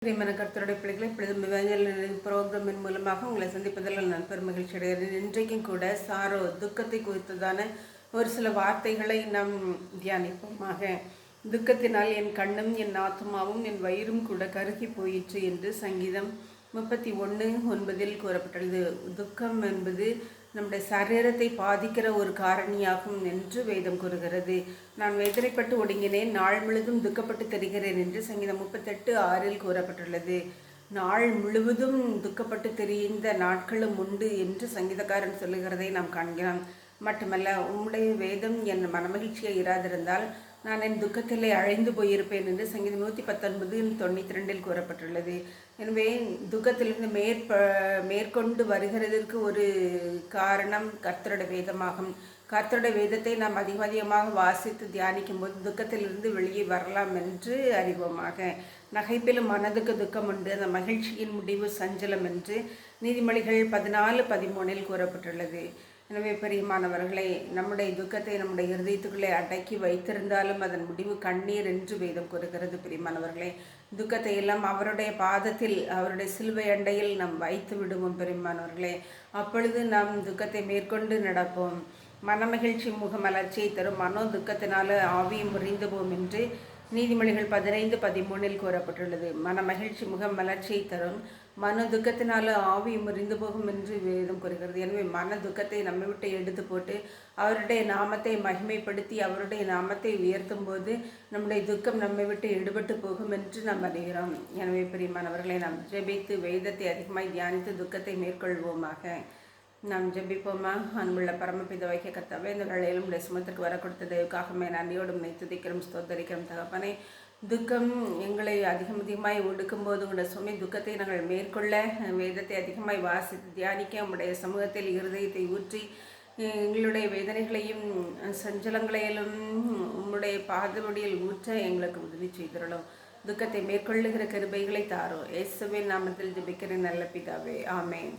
பிரியமான கர்த்தருடைய பிள்ளைகளை இப்பொழுது வேஞ்சல் புரோகிராமின் மூலமாக உங்களை சந்திப்பதில் நான் பெருமகிழ்ச்சி அடைகிறேன். இன்றைக்கும் கூட சாரோ துக்கத்தை குறித்ததான ஒரு சில வார்த்தைகளை நாம் தியானிப்போமாக. துக்கத்தினால் என் கண்ணும் என் ஆத்மாவும் என் வயிறும் கூட கருகி போயிற்று என்று சங்கீதம் 31:9 கூறப்பட்டுள்ளது. துக்கம் என்பது நம்முடைய சரீரத்தை பாதிக்கிற ஒரு காரணியாகும் என்று வேதம் கூறுகிறது. நான் வேதனைப்பட்டு ஒடுங்கினேன், நாள் முழுதும் துக்கப்பட்டு தெரிகிறேன் என்று சங்கீதம் 38:6 கூறப்பட்டுள்ளது. நாள் முழுவதும் துக்கப்பட்டு தெரிந்த நாட்களும் உண்டு என்று சங்கீதக்காரன் சொல்லுகிறதை நாம் காண்கிறோம். மட்டுமல்ல, உம்முடைய வேதம் என் மனமகிழ்ச்சியை இராதிருந்தால் நான் என் துக்கத்திலே அழைந்து போயிருப்பேன் என்று சங்கீதம் 119:92 கூறப்பட்டுள்ளது. எனவே துக்கத்திலிருந்து மேற்கொண்டு வருகிறதற்கு ஒரு காரணம் கர்த்தருடைய வேதமாகும். கர்த்தருடைய வேதத்தை நாம் அதிகமாக வாசித்து தியானிக்கும் போது துக்கத்திலிருந்து வெளியே வரலாம் என்று அறிவோமாக. நகைப்பிலும் மனதுக்கு துக்கம் உண்டு, அந்த மகிழ்ச்சியின் முடிவு சஞ்சலம் என்று நீதிமொழிகள் 14:13 கூறப்பட்டுள்ளது. எனவே பிரியமானவர்களே, நம்முடைய துக்கத்தை நம்முடைய இருதயத்துக்குள்ளே அடக்கி வைத்திருந்தாலும் அதன் முடிவு கண்ணீர் என்று வேதம் கூறுகிறது. பிரியமானவர்களே, துக்கத்தை எல்லாம் அவருடைய பாதத்தில், அவருடைய சிலுவை அண்டையில் நாம் வைத்து விடுவோம். பிரியமானவர்களே, அப்பொழுது நாம் துக்கத்தை மேற்கொண்டு நடப்போம். மனமகிழ்ச்சி முகமலர்ச்சியை தரும், மனோ துக்கத்தினால ஆவியும் முறிந்து போம் என்று நீதிமொழிகள் 15:13 கூறப்பட்டுள்ளது. மனமகிழ்ச்சி முகம் மலர்ச்சியை தரும், மன துக்கத்தினால ஆவி முறிந்து போகும் என்று வேதம் கூறுகிறது. எனவே மன துக்கத்தை நம்மை விட்டு எடுத்து போட்டு அவருடைய நாமத்தை மகிமைப்படுத்தி அவருடைய நாமத்தை உயர்த்தும் போது நம்முடைய துக்கம் நம்மை விட்டு எடுபட்டு போகும் என்று நாம் அறிகிறோம். எனவே பிரியமானவர்களை, நாம் ஜெபித்து வேதத்தை அதிகமாய் தியானித்து துக்கத்தை மேற்கொள்வோமாக. நாம் ஜெபிப்போமா. அன்புள்ள பரமபிதாவாகிய கர்த்தாவே, இந்த வேளையிலும் உடைய சுமத்திற்கு வர கொடுத்ததுக்காக நன்றியோடு உன்னை துதிக்கிறோம், ஸ்தோத்தரிக்கிறோம் தகப்பனே. துக்கம் எங்களை அதிகமாய் ஒடுக்கும்போது உங்களுடைய சுமை துக்கத்தை நாங்கள் மேற்கொள்ள வேதத்தை அதிகமாய் வாசித்து தியானிக்க உங்களுடைய சமூகத்தில் இருதயத்தை ஊற்றி எங்களுடைய வேதனைகளையும் சஞ்சலங்களையும் உங்களுடைய பாதவடியில் ஊற்ற எங்களுக்கு உதவி செய்திருளோம். துக்கத்தை மேற்கொள்ளுகிற கிருபைகளை தாரோம். இயேசுவின் நாமத்தில் ஜெபிக்கிறேன் நல்ல பிதாவே, ஆமென்.